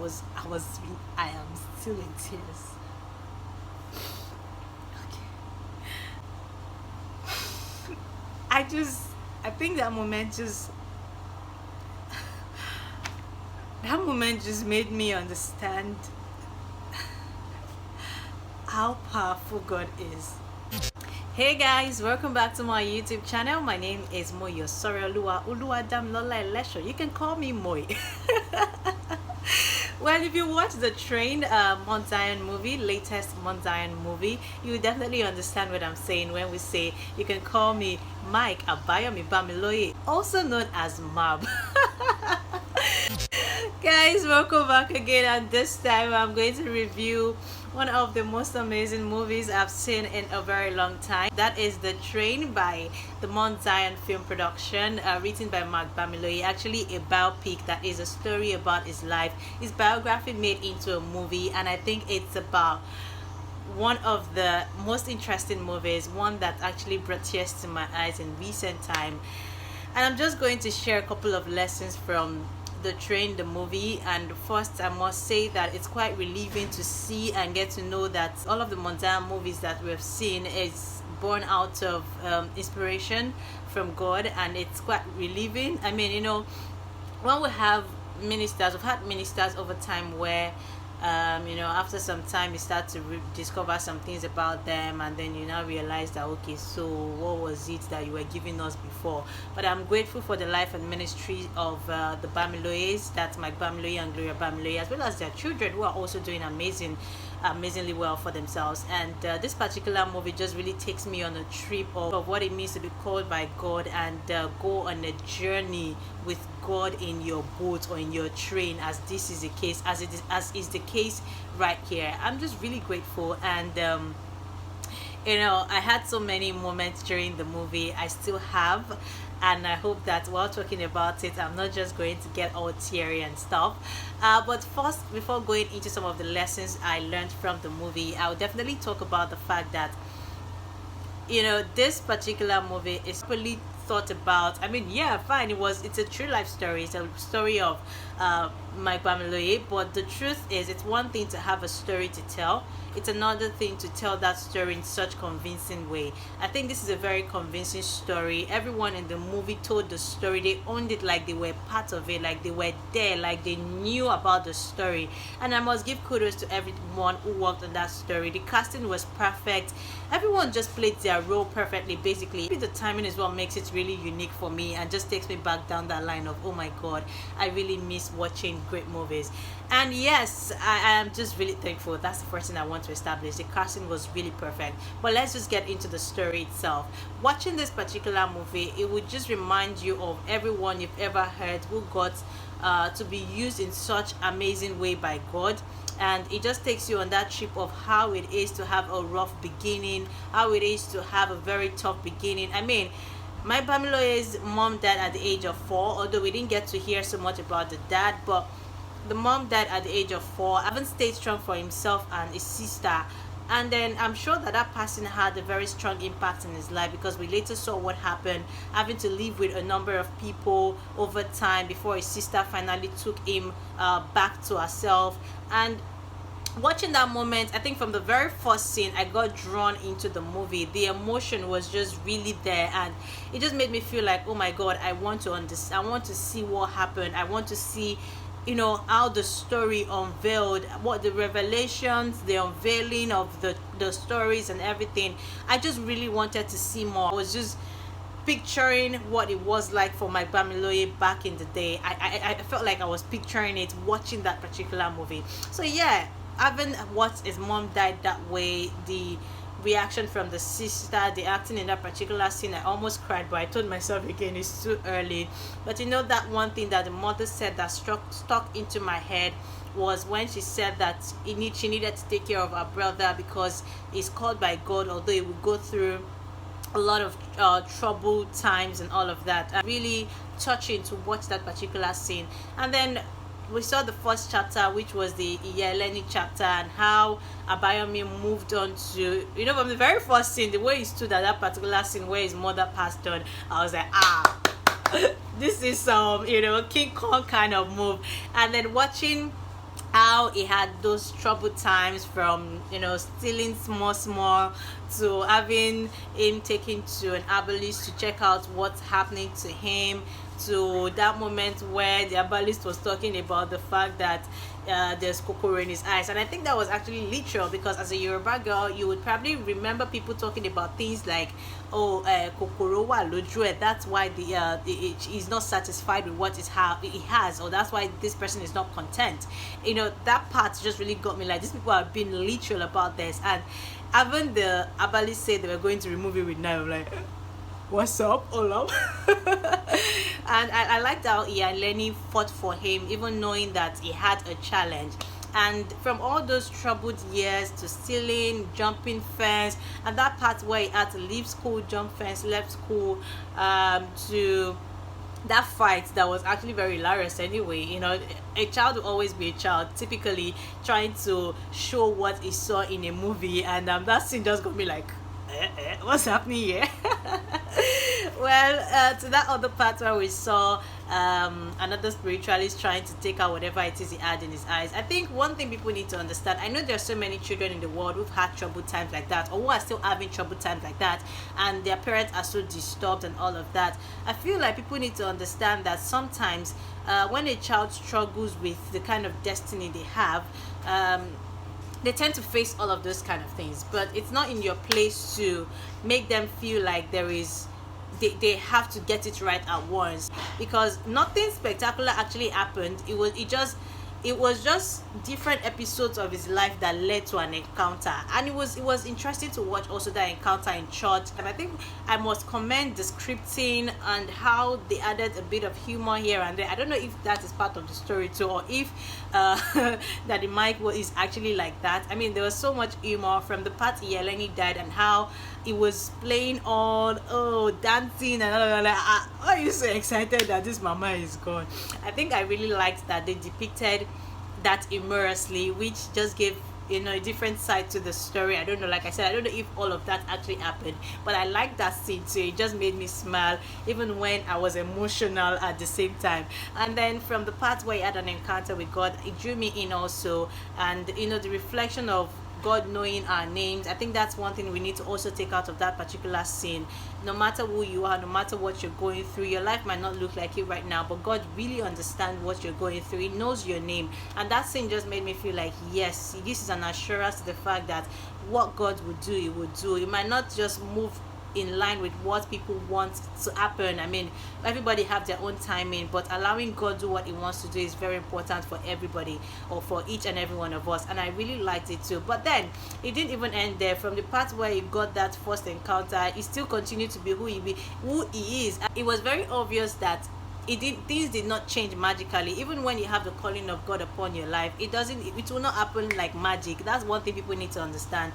I am still in tears. Okay. I think that moment just made me understand how powerful God is. Hey guys, welcome back to my YouTube channel. My name is Moyosoreoluwa Damilola Eleso. You can call me Moy. Well, if you watch the Train Mount Zion movie, latest Mount Zion movie, you will definitely understand what I'm saying when we say you can call me Mike-Bamiloye, also known as Mab. Guys, welcome back again, and this time I'm going to review one of the most amazing movies I've seen in a very long time. That is The Train by the Mount Zion Film Production, written by Mike-Bamiloye. Actually a biopic that is a story about his life, his biography made into a movie, and I think it's about one of the most interesting movies, one that actually brought tears to my eyes in recent time. And I'm just going to share a couple of lessons from The Train, the movie. And first, I must say that it's quite relieving to see and get to know that all of the Mount Zion movies that we've seen is born out of inspiration from God, and it's quite relieving. I mean, you know, when we have ministers, we've had ministers over time where you know, after some time you start to discover some things about them, and then you now realize that, okay, so what was it that you were giving us before? But I'm grateful for the life and ministry of the Bamiloyes, that's Mike-Bamiloye and Gloria Bamiloye, as well as their children, who are also doing amazingly well for themselves. And this particular movie just really takes me on a trip of what it means to be called by God and go on a journey with God in your boat or in your train, as this is the case, as is the case right here. I'm just really grateful. And you know, I had so many moments during the movie, I still have, and I hope that while talking about it, I'm not just going to get all teary and stuff. But first, before going into some of the lessons I learned from the movie, I'll definitely talk about the fact that, you know, this particular movie is really thought about. I mean, yeah, fine, it's a true life story. It's a story of Mike-Bamiloye, but the truth is, it's one thing to have a story to tell, it's another thing to tell that story in such convincing way. I think this is a very convincing story. Everyone in the movie told the story, they owned it like they were part of it, like they were there, like they knew about the story. And I must give kudos to everyone who worked on that story. The casting was perfect, everyone just played their role perfectly. Basically, the timing is what makes it really unique for me and just takes me back down that line of, oh my god, I really miss watching great movies. And yes, I am just really thankful. That's the first thing I want to establish. The casting was really perfect. But let's just get into the story itself. Watching this particular movie, it would just remind you of everyone you've ever heard who got to be used in such amazing way by God. And it just takes you on that trip of how it is to have a rough beginning, how it is to have a very tough beginning. I mean, Mike-Bamiloye's mom died at the age of 4, although we didn't get to hear so much about the dad, but the mom died at the age of 4. Haven't stayed strong for himself and his sister. And then I'm sure that passing had a very strong impact in his life, because we later saw what happened, having to live with a number of people over time before his sister finally took him back to herself. And watching that moment, I think from the very first scene, I got drawn into the movie. The emotion was just really there, and it just made me feel like, oh my god, I want to understand, I want to see what happened, I want to see, you know, how the story unveiled, what the revelations, the unveiling of the stories and everything. I just really wanted to see more. I was just picturing what it was like for Mike-Bamiloye back in the day. I felt like I was picturing it watching that particular movie. So yeah, having watched his mom died that way, the reaction from the sister, the acting in that particular scene, I almost cried, but I told myself again, it's too early. But you know, that one thing that the mother said that stuck into my head was when she said that she needed to take care of her brother because he's called by God, although he would go through a lot of troubled times and all of that. Really touching to watch that particular scene. And then we saw the first chapter, which was the Iyeleni chapter, and how Abayomi moved on to, you know, from the very first scene, the way he stood at that particular scene where his mother passed on, I was like, this is some, you know, King Kong kind of move. And then watching how he had those troubled times, from stealing small to having him taken to an herbalist to check out what's happening to him, to that moment where the herbalist was talking about the fact that there's kokoro in his eyes. And I think that was actually literal, because as a Yoruba girl, you would probably remember people talking about things like, oh, kokoro wa loju e, that's why he's not satisfied with what he has, or that's why this person is not content. That part just really got me, like, these people are being literal about this. And even the herbalist said they were going to remove it with knife, I'm like, what's up, Olaf? And I liked how Lenny fought for him, even knowing that he had a challenge. And from all those troubled years to stealing, jumping fence, and that part where he had to leave school, jump fence, left school, to that fight that was actually very hilarious anyway. A child will always be a child, typically trying to show what he saw in a movie, and that scene just got me like, what's happening here? Well, to that other part where we saw another spiritualist trying to take out whatever it is he had in his eyes. I think one thing people need to understand, I know there are so many children in the world who've had troubled times like that, or who are still having troubled times like that, and their parents are so disturbed and all of that. I feel like people need to understand that sometimes when a child struggles with the kind of destiny they have, they tend to face all of those kind of things, but it's not in your place to make them feel like they have to get it right at once, because nothing spectacular actually happened. It was just different episodes of his life that led to an encounter, and it was interesting to watch also that encounter in church. And I think I must commend the scripting and how they added a bit of humor here and there. I don't know if that is part of the story too, or if that the Mike is actually like that. I mean, there was so much humor from the part Yeleni died and how he was playing all dancing and all of that. Why are you so excited that this mama is gone? I think I really liked that they depicted that humorously, which just gave a different side to the story. I don't know, like I said, I don't know if all of that actually happened, but I liked that scene too. It just made me smile even when I was emotional at the same time. And then from the part where he had an encounter with God, it drew me in also. And the reflection of God knowing our names, I think that's one thing we need to also take out of that particular scene. No matter who you are, no matter what you're going through, your life might not look like it right now, but God really understands what you're going through. He knows your name. And that scene just made me feel like, yes, this is an assurance to the fact that what God would do, He would do. He might not just move in line with what people want to happen. I mean, everybody have their own timing, but allowing God do what He wants to do is very important for everybody, or for each and every one of us. And I really liked it too. But then it didn't even end there. From the part where he got that first encounter, he still continued to be who he is. It was very obvious that things did not change magically. Even when you have the calling of God upon your life, it will not happen like magic. That's one thing people need to understand.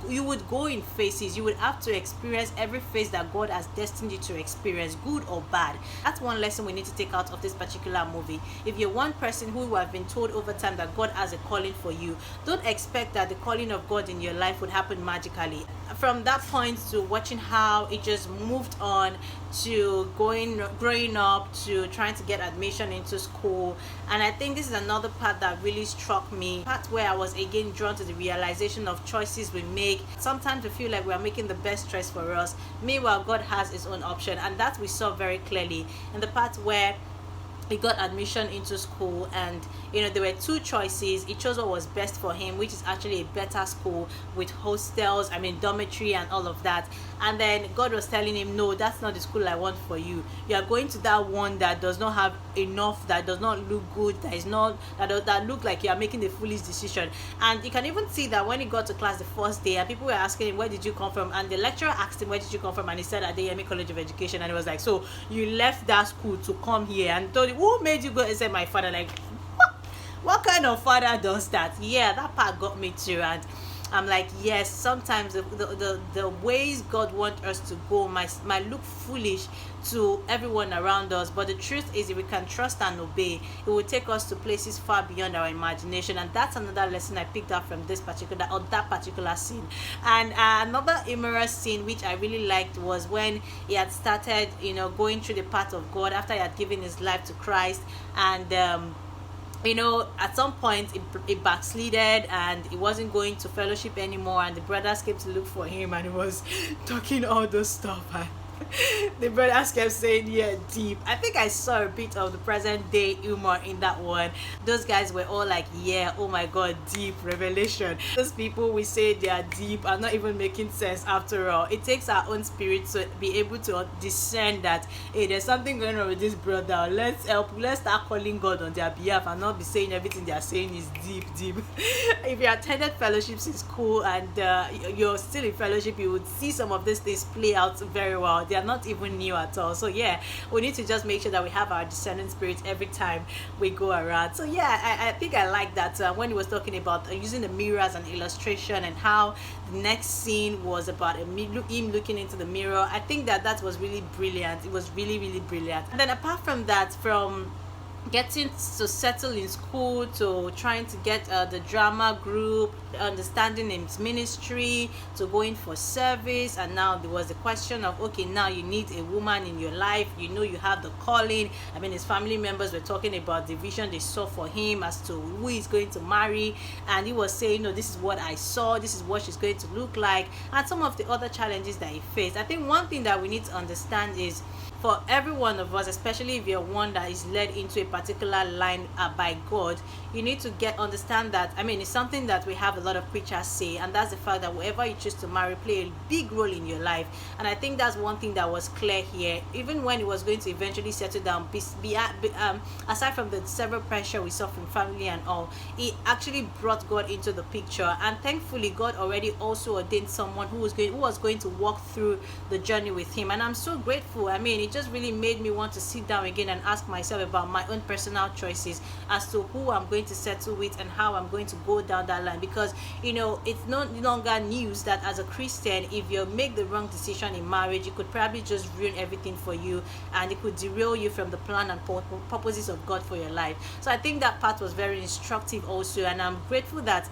You would go in phases. You would have to experience every phase that God has destined you to experience, good or bad. That's one lesson we need to take out of this particular movie. If you're one person who have been told over time that God has a calling for you, don't expect that the calling of God in your life would happen magically. From that point to watching how it just moved on to growing up, to trying to get admission into school. And I think this is another part that really struck me, part where I was again drawn to the realization of choices we make. Sometimes we feel like we are making the best choice for us, meanwhile God has His own option. And that we saw very clearly in the part where he got admission into school, and there were two choices. He chose what was best for him, which is actually a better school with hostels, dormitory and all of that. And then God was telling him, no, that's not the school I want for you. You are going to that one that does not have enough, that does not look good, that look like you are making the foolish decision. And you can even see that when he got to class the first day and people were asking him, where did you come from? And the lecturer asked him, where did you come from? And he said, at the College of Education. And he was like, so you left that school to come here? And told him, who made you go? And said, my father. Like, what kind of father does that? Yeah, that part got me too. And I'm like, yes, sometimes the ways God wants us to go might look foolish to everyone around us, but the truth is, if we can trust and obey, it will take us to places far beyond our imagination. And that's another lesson I picked up from that particular scene. And another humorous scene which I really liked was when he had started going through the path of God after he had given his life to Christ. And at some point it backslided and he wasn't going to fellowship anymore, and the brothers came to look for him, and he was talking all those stuff, and the brothers kept saying, yeah, deep. I think I saw a bit of the present day humor in that one. Those guys were all like, yeah, oh my god, deep revelation. Those people we say they are deep are not even making sense after all. It takes our own spirit to be able to discern that, hey, there's something going on with this brother. Let's start calling God on their behalf and not be saying everything they are saying is deep. If you attended fellowships in school and you're still in fellowship, you would see some of these things play out very well. They are not even new at all. So yeah, we need to just make sure that we have our discerning spirit every time we go around. So yeah, I think I like that when he was talking about using the mirror as an illustration, and how the next scene was about him looking into the mirror. I think that was really brilliant. It was really brilliant. And then apart from that, from getting to settle in school to trying to get the drama group, understanding his ministry, to going for service, and now there was the question of, okay, now you need a woman in your life, you have the calling. I mean, his family members were talking about the vision they saw for him as to who he's going to marry, and he was saying, no, this is what I saw, this is what she's going to look like, and some of the other challenges that he faced. I think one thing that we need to understand is, for every one of us, especially if you're one that is led into a particular line by God, you need to understand that, I mean, it's something that we have a lot of preachers say, and that's the fact that whoever you choose to marry play a big role in your life. And I think that's one thing that was clear here. Even when he was going to eventually settle down, aside from the several pressure we saw from family and all, he actually brought God into the picture, and thankfully God already also ordained someone who was going to walk through the journey with him. And I'm so grateful. I mean, it just really made me want to sit down again and ask myself about my own personal choices as to who I'm going to settle with and how I'm going to go down that line. Because it's no longer news that as a Christian, if you make the wrong decision in marriage, it could probably just ruin everything for you, and it could derail you from the plan and purposes of God for your life. So I think that part was very instructive also, and I'm grateful that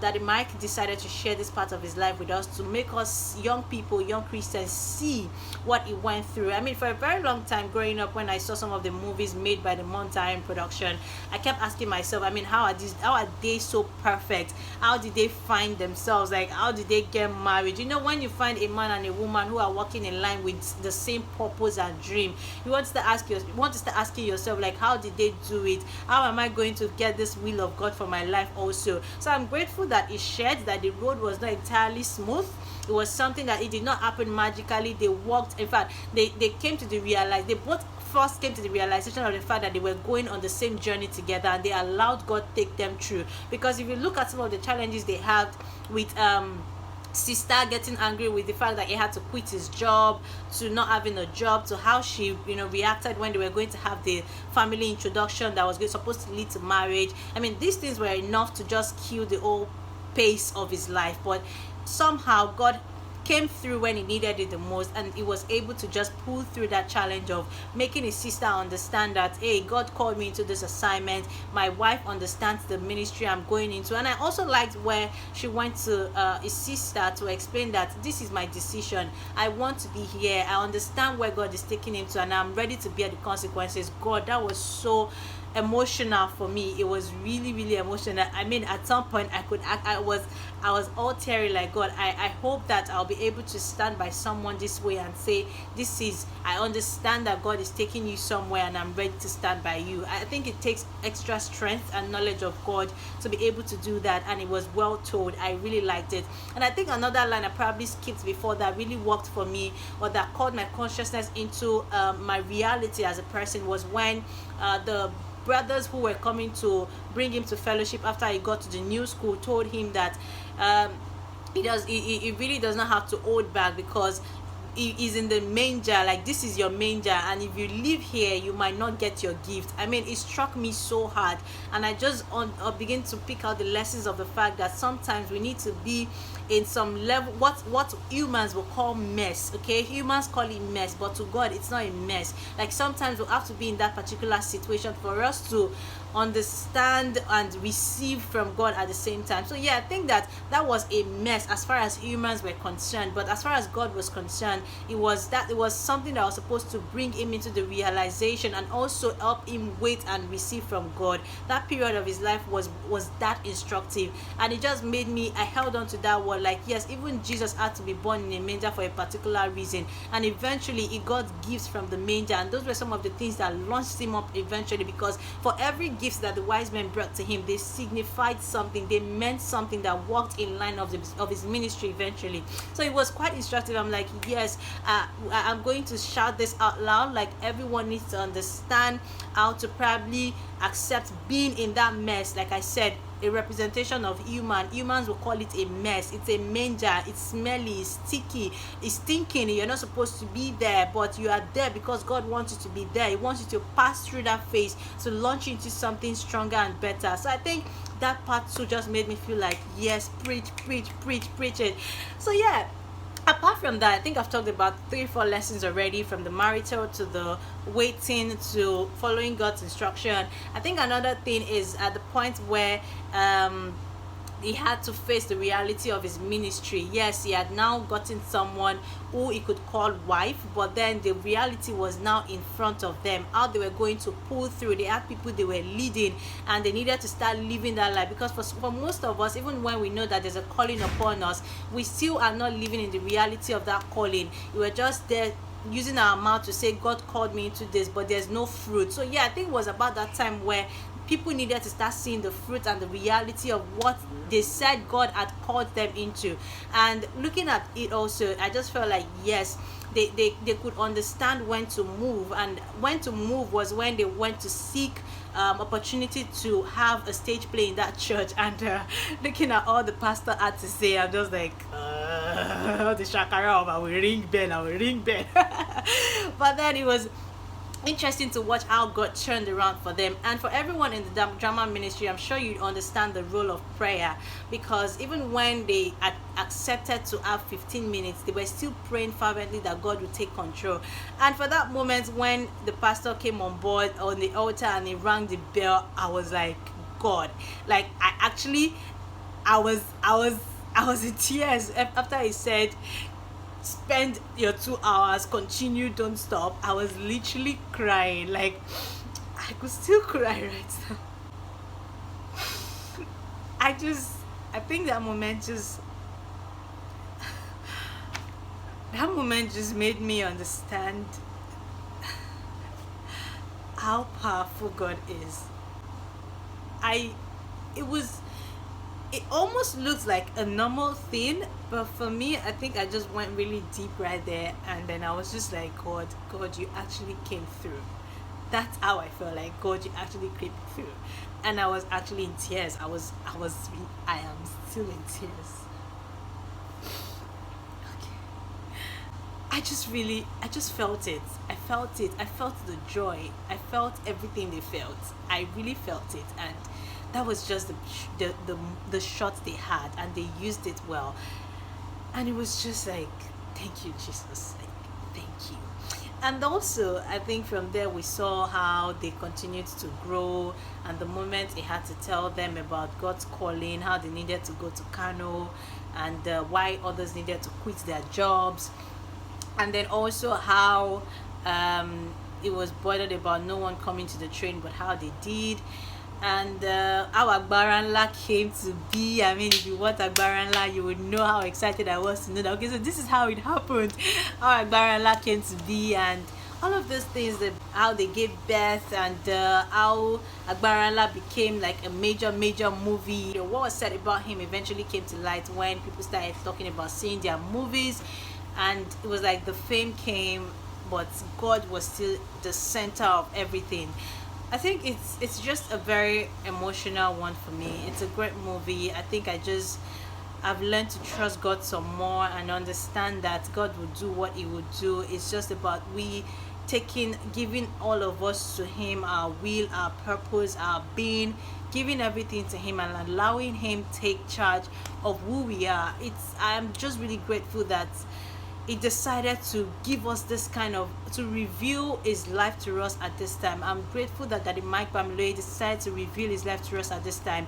Daddy Mike decided to share this part of his life with us, to make us young people, young Christians, see what he went through. I mean, for a very long time growing up, when I saw some of the movies made by the Montaigne production, I kept asking myself, I mean, how are they so perfect? How did they find themselves? Like, how did they get married? When you find a man and a woman who are walking in line with the same purpose and dream, you want to start asking yourself, like, how did they do it? How am I going to get this will of God for my life also? So I'm grateful that he shared that the road was not entirely smooth. It was something that it did not happen magically. They walked, in fact, they came to the they both first came to the realization of the fact that they were going on the same journey together, and they allowed God take them through. Because if you look at some of the challenges they had with sister getting angry with the fact that he had to quit his job, to not having a job, to how she reacted when they were going to have the family introduction that was supposed to lead to marriage. I mean, these things were enough to just kill the whole pace of his life. But somehow God came through when he needed it the most, and he was able to just pull through that challenge of making his sister understand that, hey, God called me into this assignment. My wife understands the ministry I'm going into. And I also liked where she went to his sister to explain that this is my decision. I want to be here. I understand where God is taking him to, and I'm ready to bear the consequences. God, that was so emotional for me. It was really emotional. I mean, at some point I was all teary, like, God, I hope that I'll be able to stand by someone this way and say, I understand that God is taking you somewhere, and I'm ready to stand by you. I think it takes extra strength and knowledge of God to be able to do that, and it was well told. I really liked it. And I think another line I probably skipped before that really worked for me, or that called my consciousness into my reality as a person, was when the brothers who were coming to bring him to fellowship after he got to the new school told him that he really does not have to hold back, because he is in the manger. Like, this is your manger, and if you live here, you might not get your gift. I mean, it struck me so hard, and I just begin to pick out the lessons of the fact that sometimes we need to be in some level, what humans will call mess. Okay, humans call it mess, but to God it's not a mess. Like, sometimes we'll have to be in that particular situation for us to understand and receive from God at the same time. So yeah, I think that that was a mess as far as humans were concerned, but as far as God was concerned, it was something that was supposed to bring him into the realization and also help him wait and receive from God. That period of his life was that instructive, and it just made me, I held on to that word, like yes, even Jesus had to be born in a manger for a particular reason, and eventually he got gifts from the manger, and those were some of the things that launched him up eventually, because for every gift that the wise men brought to him, they signified something, they meant something that walked in line of his ministry eventually. So it was quite instructive. I'm like, yes, I'm going to shout this out loud, like everyone needs to understand how to probably accept being in that mess. Like I said, a representation of humans will call it a mess. It's a manger. It's smelly, it's sticky, it's stinking. You're not supposed to be there, but you are there because God wants you to be there. He wants you to pass through that phase to launch into something stronger and better. So I think that part too just made me feel like, yes, preach it. So yeah, apart from that, I think I've talked about 3-4 lessons already, from the marital to the waiting to following God's instruction. I think another thing is at the point where he had to face the reality of his ministry. Yes, he had now gotten someone who he could call wife, but then the reality was now in front of them, how they were going to pull through. They had people they were leading, and they needed to start living that life, because for most of us, even when we know that there's a calling upon us, we still are not living in the reality of that calling. We were just there using our mouth to say God called me into this, but there's no fruit. So yeah, I think it was about that time where people needed to start seeing the fruit and the reality of what they said God had called them into. And looking at it also, I just felt like yes, they could understand when to move, and when to move was when they went to seek opportunity to have a stage play in that church. And looking at all the pastor had to say, I'm just like the shakara of I will ring bell. But then it was interesting to watch how God turned around for them. And for everyone in the drama ministry, I'm sure you understand the role of prayer, because even when they accepted to have 15 minutes, they were still praying fervently that God would take control. And for that moment when the pastor came on board on the altar and he rang the bell, I was like, God, like I was in tears after he said, spend your 2 hours, continue, don't stop. I was literally crying. Like I could still cry right now. I think that moment just made me understand how powerful God is. It almost looks like a normal thing, but for me, I think I just went really deep right there, and then I was just like, God, you actually came through. That's how I felt, like, God, you actually came through. And I was actually in tears. I am still in tears. Okay. I just felt it. I felt the joy. I felt everything they felt. I really felt it, and that was just the shot they had, and they used it well. And it was just like, thank you, Jesus, like, thank you. And also, I think from there we saw how they continued to grow, and the moment he had to tell them about God's calling, how they needed to go to Kano, and why others needed to quit their jobs, and then also how it was bothered about no one coming to the train, but how they did. And how Agbaranla came to be. I mean, if you watch Agbaranla, you would know how excited I was to know that, okay, so this is how it happened, how Agbaranla came to be, and all of those things, how they gave birth, and how Agbaranla became like a major movie. What was said about him eventually came to light when people started talking about seeing their movies, and it was like the fame came, but God was still the center of everything. I think it's just a very emotional one for me. It's a great movie. I think I've learned to trust God some more and understand that God will do what He will do. It's just about giving all of us to Him, our will, our purpose, our being, giving everything to Him and allowing Him take charge of who we are. I'm just really grateful that he decided to give us this kind of, to reveal his life to us at this time. I'm grateful that Daddy Mike-Bamiloye decided to reveal his life to us at this time.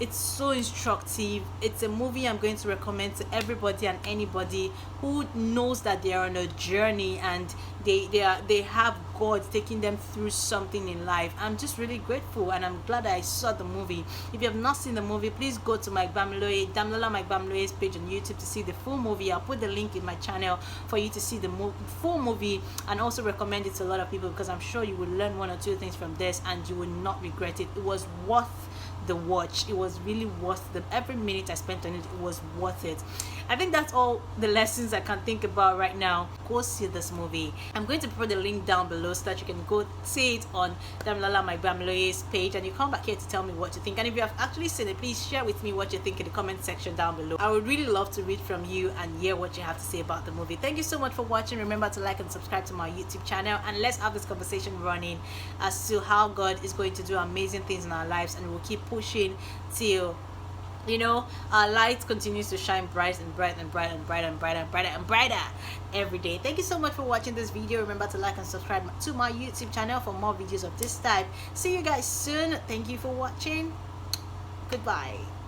It's so instructive. It's a movie I'm going to recommend to everybody and anybody who knows that they are on a journey and they have God taking them through something in life. I'm just really grateful, and I'm glad I saw the movie. If you have not seen the movie, please go to Mike-Bamiloye, Damilola Mike-Bamiloye's page on YouTube to see the full movie. I'll put the link in my channel for you to see the full movie, and also recommend it to a lot of people, because I'm sure you will learn one or two things from this and you will not regret it. It was worth the watch. It was really worth every minute I spent on it. It was worth it. I think that's all the lessons I can think about right now. Go see this movie. I'm going to put the link down below so that you can go see it on Damilola Mike-Bamiloye's page, and you come back here to tell me what you think. And if you have actually seen it, please share with me what you think in the comment section down below. I would really love to read from you and hear what you have to say about the movie. Thank you so much for watching. Remember to like and subscribe to my YouTube channel, and let's have this conversation running as to how God is going to do amazing things in our lives, and we'll keep pushing till, you know, our light continues to shine bright and bright and bright and bright and brighter and brighter and brighter every day. Thank you so much for watching this video. Remember to like and subscribe to my YouTube channel for more videos of this type. See you guys soon. Thank you for watching. Goodbye.